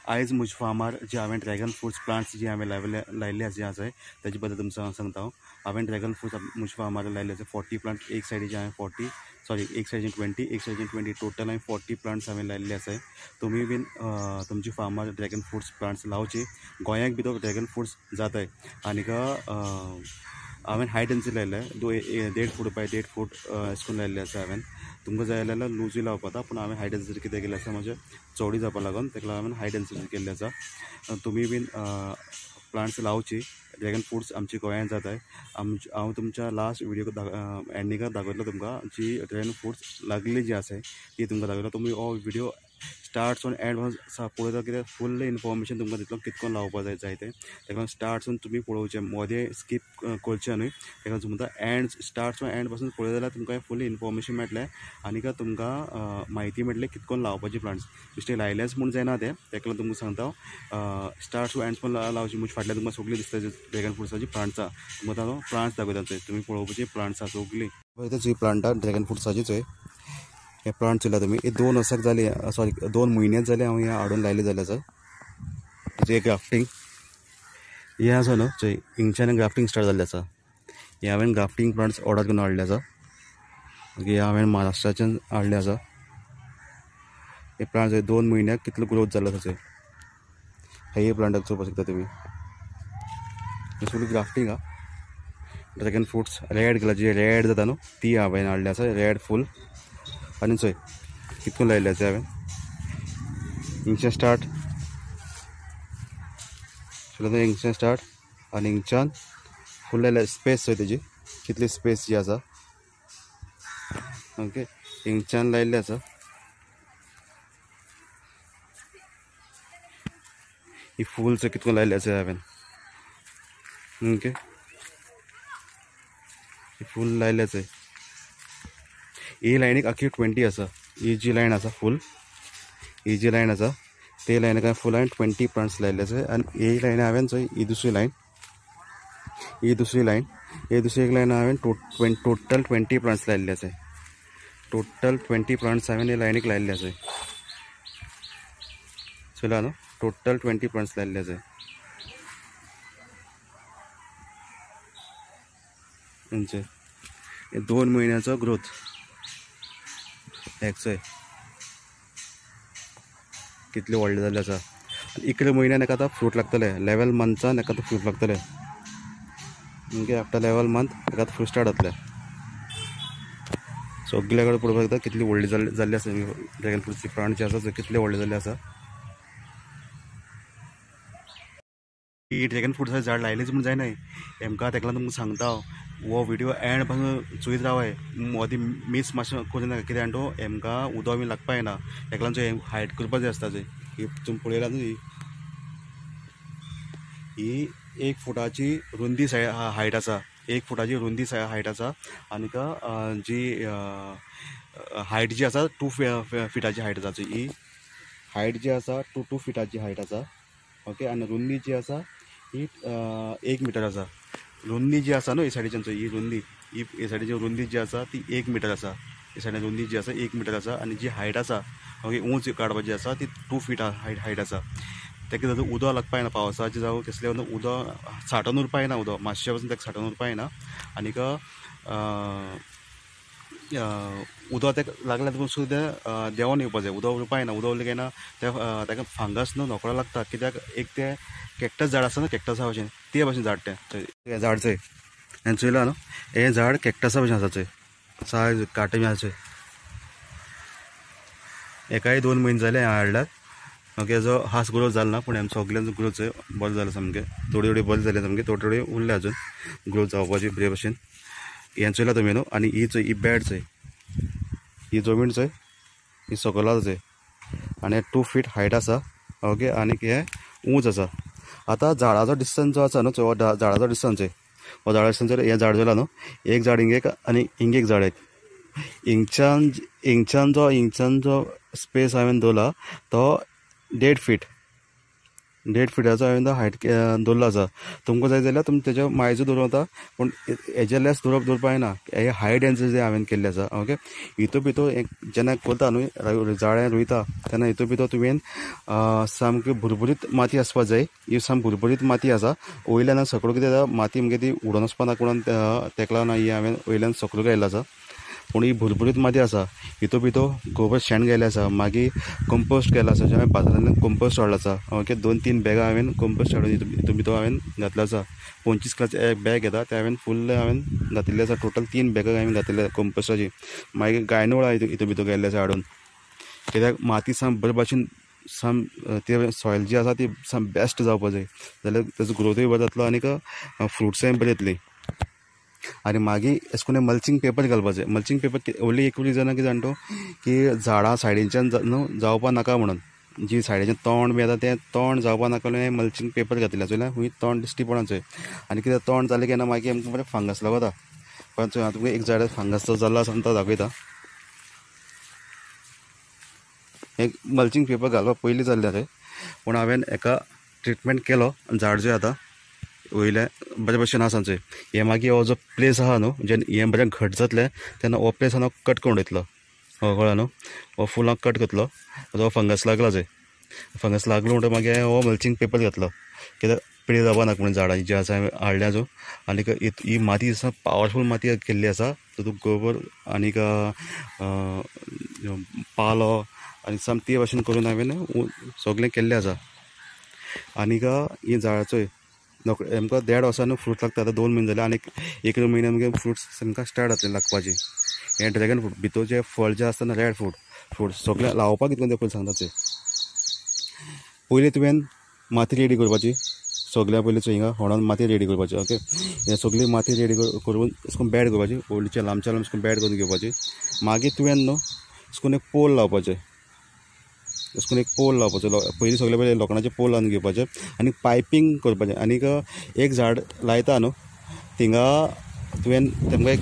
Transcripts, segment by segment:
आयज म्हज्या फार्मार जे हांवें ड्रॅगन फ्रुट्स प्लांट्स जे हांवें लायिल्ले आसा ताजे बद्दल तुमकां सांगता हांव. हांवें ड्रॅगन फ्रुट्स म्हज्या फार्मार लायिल्ले आसा 40 प्लांट. एक सायडीचे हांवें 40 सॉरी एक सायडीचे 20 एक सायडीचे 20 टोटल हांवें 40 प्लांट्स हांवें लायिल्ले आसाय. तुमी बीन तुमच्या फार्मार ड्रॅगन फ्रुट्स प्लांट्स लावचे. गोंयाक बी तो ड्रॅगन फ्रुट्स जाताय. आनीक हांवें हाय डेन्सिटी लायिल्ले 1.5 फूट बाय 1.5 फूट अशें करून लायिल्ले आसा हांवें. तुमकां जाय जाल्यार लूजूय लावपाक पूण हांवें हाय डेन्सिटी कित्याक केल्लें आसा म्हणजे चवडी जावपा लागून ताका लागून हांवें हाय डेन्सिटी केल्ली आसा. तुमी बीन प्लांट्स लावची. ड्रॅगन फ्रुट्स आमच्या गोंयांत जाताय. हांव तुमच्या लास्ट व्हिडिओ एंडिंगाक दाखयतलो तुमकां जी ड्रॅगन फ्रुट्स लागली जी आसाय ती तुमकां दाखयतलो. तुमी हो व्हिडिओ स्टार्टसून एंड पळयता कित्याक फुल्ल इन्फॉर्मेशन तुमकां दितलो कितको लावपा जाय तें. ताका स्टार्टसून तुमी पळोवचें मदें स्कीप करचें न्हय. ताका तुमकां एंड स्टार्टसून एंड पासून पळयत जाल्यार तुमकां फुल इन्फॉर्मेशन मेळटलें. आनीक तुमकां म्हायती मेळटली कितको लावपाचे प्लांट्स. बेश्टे लायलेच म्हूण जायना तें. ताका लागून तुमकां सांगता स्टार्ट टू एंड पण लावची. म्हज्या फाटल्यान तुमकां सगळीं दिसता ड्रॅगन फ्रुट्साची प्लांट्सां. तुमकां हांव प्लांट्स दाखयता थंय तुमी पळोवपाची प्लांट्सां सगळीं. पळयता प्लांटां ड्रॅगन फ्रुट्साचीच हे प्लांट चयला तुमी. हे 2 वर्सांक जाली सॉरी 2 म्हयनेच जाले हांव हे हाडून लायले जाल्यार आसा. हेजे ग्राफ्टींग हे आसा न्हू थंय हिंगच्यान ग्राफ्टींग स्टार्ट जाल्लें आसा. हे हांवें ग्राफ्टींग प्लांट्स ऑर्डर करून हाडले आसा. हे हांवें महाराष्ट्राच्यान हाडले आसा. हे प्लांट्स 2 म्हयन्याक कितलो ग्रोथ जाल्लो आसा थंय. हे प्लांटाक चोवपाक शकता तुमी. हे सगळी ग्राफ्टींग हा. ड्रॅगन फ्रुट्स रेड कलरची रेड जाता न्हू ती हांवें हाडली आसा. रेड फूल आनी चोय कितको लायिल्ले आसा हांवें. हिंगच्यान स्टार्ट हिंगच्यान स्टार्ट आनी हिंगच्यान फूल लायल्या स्पेस चोय तेजी कितली स्पेस जी आसा. ओके हिंगच्यान लायिल्ले आसा. ही फूल चोय कितको लायिल्ले आसा हांवें. ओके ही फूल लायिल्ले चोय. ही लायनीक आख्खी 20 आसा. ही जी लायन आसा फूल ही जी लायन आसा ते लायनीक हांवें फूल हांवें 20 प्लांट्स लायिल्ले आसा. आनी ही लायन हांवें चोय ही दुसरी लायन ही दुसरी लायन हे दुसरी लायन हांवें टोटल 20 प्लांट्स लायिल्ले आसा. टोटल 20 प्लांट्स हांवें हे लायनीक लायिल्ले आसा. चला न्हू टोटल 20 प्लांट्स लायिल्ले आसा. म्हणजे 2 म्हयन्याचो ग्रोथ एक चोय कितले व्हडले जाल्ले आसा. इकरे म्हयन्यान एका आतां फ्रूट लागतले. 11 मंथ्सान एका फ्रूट लागतले. ओके आफ्टर 11 मंथ एका फ्रूट स्टार्ट जातले. सगळे कडेन पळोवपाक शकता कितली व्हडली जाल्ली आसा. ड्रॅगन फ्रुट्सची प्लांट जे आसा कितले व्हडले जाल्ले आसा. ही ड्रॅगन फ्रुट्साचें झाड लायलेच म्हूण जायना. हेमकां ताका लागून तुमकां सांगता हो व्हिडिओ एंड पासून चोयत रावय. मदीं मिस मातशें करूं नाका कित्याक तो हेमकां उदक बी लागपा येना. ताका लागून हायट करपा जाय आसता. ही तुमी पळयला न्हू ही 1 फुटाची रुंदी हायट आसा. 1 फुटाची रुंदी हायट आसा. आनीक जी हायट जी आसा 2 फिटाची हायट आसा. ही हायट जी आसा 2 फिटाची हायट आसा. ओके आनी रुंदी जी आसा ही 1 मिटर आसा. रुंदी जी आसा न्हू हे सायडीच्यान ही रुंदी हे सायडीची रुंदी जी आसा ती 1 मिटर आसा. हे सायडीन रुंदी जी आसा 1 मिटर आसा. आनी जी हायट आसा ओके उंच काडपाची आसा ती 2 फीट हायट आसा. ताका ताजो उदक लागपा येना. पावसाचें जावं कसलें उदक साठोवन उरपा येना. उदक मातशें पासून ताका साठोवन उरपा येना. आनीक उदक ताका लागल्या सुद्दां देंवोन येवपा जाय. उदक उरपा येना. उदक उरलें केन्ना ताका फंगस न्हू नोकळो लागता. कित्याक एक तें कॅक्टस झाड आसा न्हू कॅक्टसा भशेन ते भशेन झाड तें हें झाड चोय हांवें चोयलां न्हू हें झाड कॅक्टसा भशेन आसा चोय. सायज काटे बी आसा चोय. एकाय 2 म्हयने जाले हांवें हाडल्यार. ओके जो हास ग्रोथ जालो ना पूण सगळ्यांचो ग्रोथ बरो जालो सामकें. थोडी थोडी बरें जालें सामकें. थोडी थोडी उरले अजून ग्रोथ जावपाची बरे भशेन. हें चोयलां तुमी न्हू. आनी ही चोय ही बॅड चोय ही जमीन चोय ही सकयल आसा चोय. आनी 2 फीट हायट आसा. ओके आनीक हें उंच आसा. आतां झाडाचो डिस्टन्स जो आसा न्हू हो झाडाचो डिस्टन्स हो झाडाचो डिस्टन्स हें झाड जालां न्हू एक झाड हिंग आनी हिंग एक झाड एक. हिंगच्यान जो स्पेस हांवें दवरला तो 1.5 फीट 1.5 फिटाचो हांवें हायट दवरलो आसा. तुमकां जाय जाल्यार तुमी तेज्या मायजो दवरूं येता, पूण हेजे लेस दवरपा जायना. हे हाय डेन्सिटी जे हांवें केल्ले आसा. ओके, हितू भितर जेन्ना करता न्हू जाळें रोयता तेन्ना हितू भितर तुवें सामकी भुरभुरीत माती आसपा जाय. ही साम भुरभुरीत माती आसा. वयल्यान सकयल कितें जाता माती म्हणजे ती उडोन वचपा ना, कोणान तेका लागून ही हांवें वयल्यान सकयल घायल्लो आसा. पूण ही भुरभुरीत माती आसा. हितू भितर गोबर शेण घायलें आसा, मागीर कंपोस्ट केला आसा, जे हांवें बाजारांतल्यान कंपोस्ट हाडलो आसा. ओके, 2-3 बॅगां हांवें कंपोस्ट हाडून हितू भितर हांवें घातलो आसा. 25 किलाचें एक बॅग येता ते हांवें फुल्ल हांवें घातिल्ले आसा. टोटल 3 बॅगां हांवें घातिल्ले कंपोस्टाची. मागीर गायनोळा हितू भितर घायल्ले आसा हाडून, कित्याक माती साम बरे भाशेन साम ते सॉयल जी आसा ती साम बेस्ट जावपा जाय, जाल्यार तेजो ग्रोथूय बरो जातलो आनीक फ्रुट्सूय बरी येतली. आनी मागीर अशें करून मल्चिंग पेपर घालपाचें. मल्चिंग पेपर ओन्ली एक रिजन कितें जाणा की झाडां सायडीच्यान न्हू जावपा नाका म्हणून, जी सायडीच्यान तोंड बी येता तें तोंड जावपा नाका म्हणून हांवें मल्चिंग पेपर घातिल्ले, जाल्यार खूंय तोंड दिश्टी पडना. आनी कितें तोंड जालें की मागीर आमकां बरें फंगस लागता. पण हांव तुमकां एक झाड फंगस जो जाल्लो आसा तो दाखयता. एक मल्चिंग पेपर घालपाक पयलीं जाल्लें रे, पूण हांवें हेका ट्रिटमेंट केलो. झाड जें आतां वयले बरे भशेन आसा चोय. हे मागीर हो जो प्लेस आहा न्हू, जेन्ना हें बरें घट जातलें तेन्ना हो प्लेस हांव कट करून वयतलो. हो कळ्ळें न्हू, हो फूल हांव कट करतलो. जो फंगस लागला चोय, फंगस लागलो म्हणटकीर मागीर हो मल्चिंग पेपर घातलो, कित्याक पिळे जावपा नाका म्हणून झाडांची जी आसा हांवें हाडल्या जो. आनीक ही माती आसा पावरफूल माती केल्ली आसा. तातूंत गोबर आनीक पालो आनी साम ते भाशेन करून हांवें सगळें केल्लें आसा. आनीक ही झाडां चोय आमकां 1.5 वर्सान फ्रूट लागता. आतां 2 म्हयने जाले, आनीक 1 म्हयन्यान मागीर फ्रुट्स आमकां स्टार्ट जातले लागपाची. हें ड्रॅगन फ्रूट भितर जें फळ जें आसता ना, रेड फ्रूट सगळें लावपाक कितें तें पयलीं सांगता तें. पयलीं तुवें माती रेडी करपाची. सगळ्या पयलीं हिंगा होणोन माती रेडी करपाची. ओके, हें सगळी माती रेडी करून अशें करून बॅड करपाची. व्हडलीचें लांबचें लांब अशें करून बॅड करून घेवपाची. मागीर तुवें न्हू अशें करून एक पोल लावपाचें. अशें करून एक पोल लावपाचो. पयलीं सगळे पयलीं लोखंडाचे पोल लावन घेवपाचे आनी पायपींग करपाचें. आनीक एक झाड लायता न्हू थिंगा तुवें तेमकां एक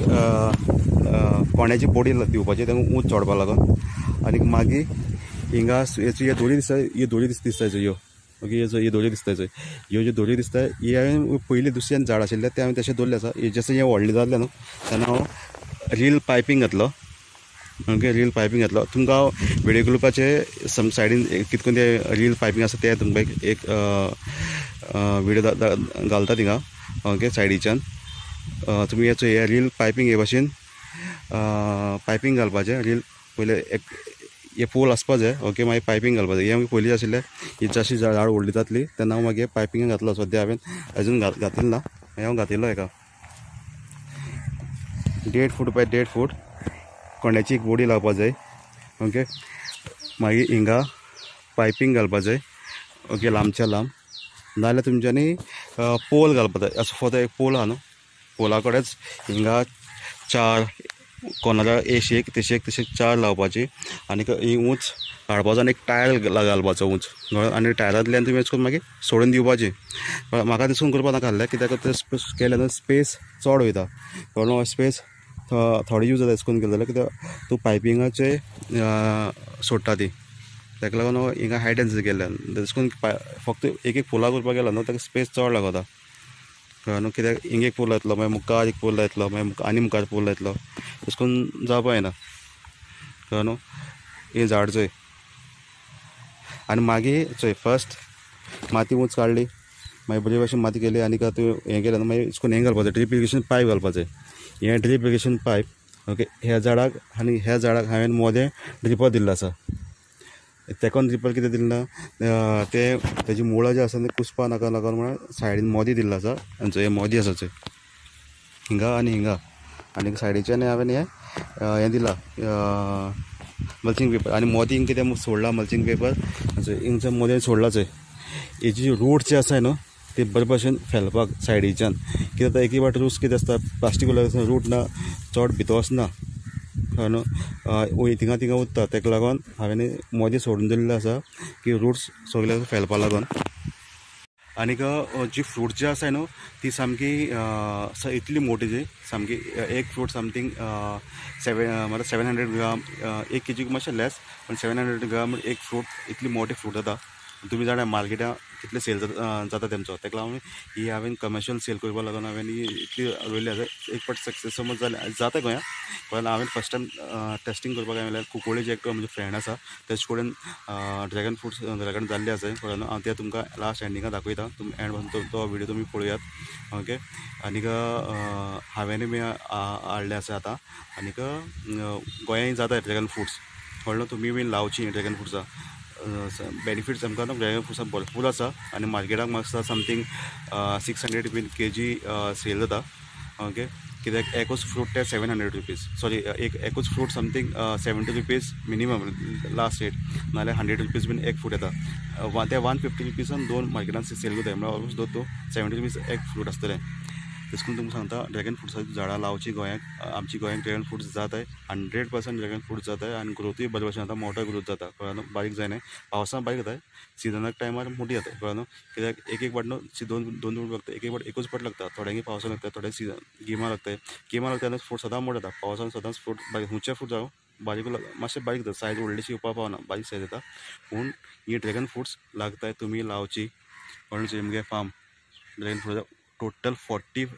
कोण्याची बोडी दिवपाची तेंका उंच चोडपा लागून. आनीक मागीर हिंगा ह्यो दोरी दिसता, ह्यो दोरी दिसता ह्यो. ओके, ह्यो दोरी दिसता चोय, ह्यो ज्यो दोरी दिसता ही हांवें पयलीं दुसऱ्यान झाड आशिल्लें तें हांवें तशें दवरलें आसा. जशें हें व्हडलें जाल्लें न्हू तेन्ना हांव रील पायपींग घातलो. ओके, रील पायपींग घातलो. तुमकां हांव व्हिडिओ क्लिपाचे सायडीन कितें करून तें रील पायपींग आसा तें तुमकां एक व्हिडिओ घालता थिंगा. ओके, सायडीच्यान तुमी हे रील पायपींग हे भाशेन पायपींग घालपाचें. रील पयलें एक हे पोल आसपा जाय. ओके, मागीर पायपींग घालपाचें. हें पयलीं आशिल्लें. ही जशी झाड व्हडली जातली तेन्ना हांव मागीर पायपींग घातलो. सद्या हांवें अजून घातिल्लो ना, हांवें घातिल्लो हेका 1.5 फूट बाय 1.5 फूट कोण्याची एक बोडी लावपा जाय. ओके, मागीर हिंगा पायपींग घालपा जाय. ओके, लांबच्या लांब नाजाल्यार तुमच्यांनी पोल घालपा जाय. असो फक्त एक पोल आहा न्हू, पोला कडेच हिंगा 4 कोणाला एक तशें 4 लावपाची. आनीक ही उंच काडपाचो आनी एक टायर घालपाचो उंच, आनी टायरांतल्यान तुवें अशें करून मागीर सोडून दिवपाची. म्हाका तशें करून करपा नाका आहलें, कित्याक तें केल्यार स्पेस चड वयता. कळ्ळें, स्पेस थोडे यूज जाता. अशें करून केलें जाल्यार कित्याक तूं पायपिंगाचे सोडटा ती, ताका लागून हांव हिंगा हाय डेन्सिटी केल्ल्यान. अशें करून फक्त एक पोला करपाक गेलो न्हू ताका स्पेस चड लागता. कळ्ळें न्हू, कित्याक हिंगा एक पोल येतलो, मागीर मुखार एक पोल येतलो, मागीर आनी मुखार पोल येतलो, अशें करून जावपा येना. कळ्ळें न्हू, हें झाड चोय. आनी मागीर चोय फस्ट माती उंच काडली, मागीर बरे भाशेन माती केली, आनीक तूं हें केलें मागीर अशें करून हें घालपाचें, ड्रीप इरिगेशन पायप घालपाचें. हें ड्रीप इरिगेशन पायप. ओके, ह्या झाडाक आनी ह्या झाडाक हांवें मोदें ड्रिपर दिल्लें आसा. तेकोन ड्रिपर कितें दिलें ना, तेजी मुळां जी आसा ती कुसपा नाका म्हणून सायडीन मोदी दिल्लो आसा. आनी हें मोदी आसा चोय हिंगा आनी हिंगा. आनीक सायडीच्यान हांवें हें दिलां मल्चिंग पेपर. आनी मोदी हिंगा कितें सोडला मल्चिंग पेपर हिंगच्या मोदें सोडला चोय. हेजी रूट जे आसाय न्हू ते बरे भाशेन फेलपाक सायडीच्यान, कित्याक आतां एक फावट रूट्स कितें आसता प्लास्टीक उरल्यार रूट ना चड भितर वचना. कळ्ळें न्हू, थिंगा उरता. ताका लागून हांवें मोदी सोडून दिल्लें आसा की रूट्स सगळे फेलपा लागून. आनीक जी फ्रूट जी आसाय न्हू ती सामकी इतली मोठी जी सामकी एक फ्रूट समथींग 700 ग्राम 1 केजीक मातशें लेस, पण 700 ग्राम एक फ्रूट इतली मोठी फ्रूट जाता. तुमी जाणा मार्केटां कितले सेल जाता तेंचो, ताका लागून ही हांवें कमर्शियल सेल करपा लागून हांवें ही इतली रोयली आसा. एक फावट सक्सेस समज जालें जाता गोंयांत, पण हांवें फर्स्ट टायम टेस्टिंग करपाक काय म्हणल्यार कुंकळ्ळे जे एक म्हजे फ्रेंड आसा तेजे कडेन ड्रॅगन फ्रूट्स ड्रॅगन जाल्ले आसा. कळ्ळें हांव ते तुमकां लास्ट एंडिंगाक दाखयता, तुमी एंड पासून तो व्हिडिओ तुमी पळयात. ओके, आनीक हांवेंय बी हाडले आसा आतां. आनीक गोंयांत जाता ड्रॅगन फ्रूट्स, कळ्ळें तुमी बीन लावची ड्रॅगन फ्रुट्सां. बेनिफिट्स आमकां ड्रॅगन फ्रुट्सां भरपूर आसा आनी मार्केटाक म्हाका समथींग 600 बीन केजी सेल जाता. ओके, कित्याक एकूच फ्रूट ते 700 रुपीज, सॉरी एकूच fruit something 70 rupees minimum last rate, नाल्यार 100 रुपीज बीन एक फ्रूट येता. ते 150 रुपीजान 2 मार्केटान सेल करता, म्हळ्यार ऑलमोस्ट तो 70 रुपीज एक फ्रूट आसतलें. तेच करून तुमकां सांगता ड्रॅगन फ्रुट्साची झाडां लावची गोंयांत. आमची गोंयांत ड्रॅगन फ्रुट्स जात आहे, 100% ड्रॅगन फ्रुट्स जात आहे आनी ग्रोथूय बरे भशेन जाता, मोठो ग्रोथ जाता. कळ्ळें, बारीक जायना, पावसान बारीक जाता, सिजनाक टायमार मोठी जाता. कळ्ळें, कित्याक एक फावट दोन फ्रूट लागता, एक फावट एकूच फावट लागता, थोड्यांक पावसान लागता, थोड्यांक गिमा लागता. गिमा लागता तेन्ना फ्रूट सदां मोठो जाता, पावसान सदांच फ्रूट बारीक, खंयचे फ्रूट जावं बारीक मातशें बारीक जाता, सायज व्हडलीशी येवपा पावना, बारीक सायज येता. पूण ही ड्रॅगन फ्रुट्स लागताय तुमी लावची. कळ्ळें, म्हगे farm dragon fruit total 40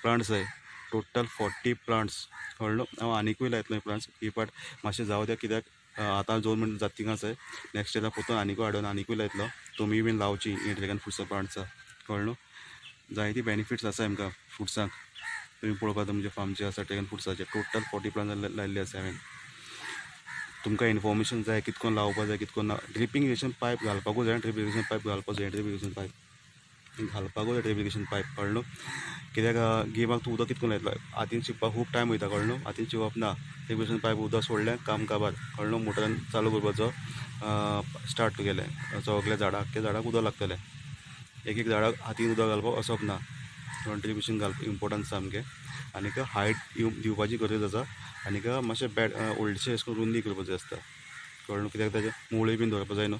plants आहे, टोटल 40 प्लांट्स. कळ्ळें, हांव आनीकूय लायतलो प्लांट्स. ही पाट मातशें जावं द्या, कित्याक आतां 2 मिनट जातींगाच आहे, नेक्स्ट येता पोतून आनीकूय हाडून आनीकूय लायतलो. तुमी बीन लावची ही ड्रॅगन फ्रुट्सां प्लांट्सां. कळ्ळें, जायती बेनिफिट्स आसा आमकां फ्रुट्सांक. तुमी पळोवपाक तुमच्या फार्मचे आसा ड्रॅगन फ्रुट्साचे टोटल 40 प्लांट्स लायिल्ले आसा हांवें. तुमकां इन्फॉर्मेशन जाय कितकोन लावपा जाय, कितकोन ड्रिप इरिगेशन पायप घालपाकूच जाय, ड्रिप इरिगेशन पायप घालपाक जाय, ड्रिप इरिगेशन पायप घालपाकूच जाय, ड्रिप इरिगेशन पायप. कळ्ळें, कित्याक गिमाक तूं उदक कितकोन लायतलो, हातीन शिंपपाक खूब टायम वयता. कळ्ळें, हातीन शिंपप ना, ड्रिप इरिगेशन पायप उदक सोडलें काम काबार. कळ्ळें, मोटरान चालू करपाचो, स्टार्ट केलें, सगल्या झाडाक त्या झाडाक उदक लागतलें. एक झाडाक हातीन उदक घालपाक वचप ना. ड्रिप इरिगेशन घालप इम्पोर्टंट सामकें. आनीक हायट दिवपाची गरज आसा, आनीक मातशें व्हडलेशें अशें करून रुंदी करपाचें आसता. कळ्ळें, कित्याक ताजें मुळूय बीन दवरपा जाय न्हू.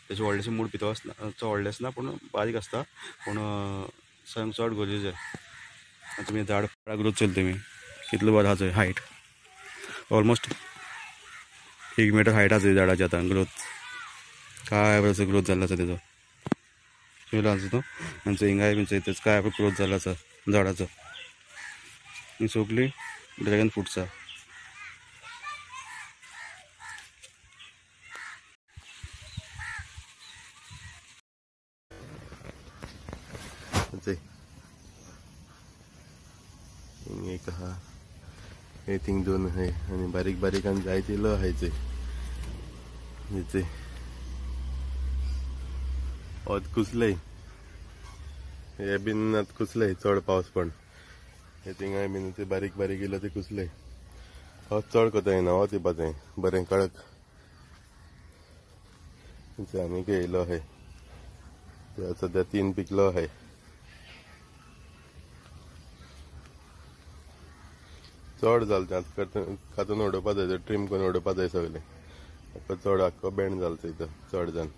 तेजे व्हडलेशें मूळ भितर आसना, चड व्हडलें आसना पूण बारीक आसता, पूण चड गरजेचें. तुमी झाड ग्रोथ चलता तुमी कितलो बरो आसा हायट, ऑलमोस्ट 1 मीटर हायट आसा झाडाची आतां. ग्रोथ काय बरो ग्रोथ जाल्लो आसा तेजो, चोयलो आसा तो आमचो हिंगाय बीन चोयता काय ग्रोथ जाल्लो आसा झाडाचो. ही सगळी ड्रॅगन फ्रुट्स आसा. एक आहा, हे थिंग 2 आहाय आनी बारीक बारीक आनी जायते इल्लो आहाय चोय. ओत कुसलेय, हे बीन आतां कुसलेय चड पावस पण. हे थिंगाय बीन ते बारीक बारीक इल्लो ते कुसलेय. हो चड कोता येना, हो येवपा जाय बरें कडक. आनीक येयलो आहाय, सद्या 3 पिकलो आहाय. चड जालें तें आतां कातून उडोवपा जाय, ट्रीम करून उडोवपा जाय सगलें. चड आख्खो बँड जालो चड जावन.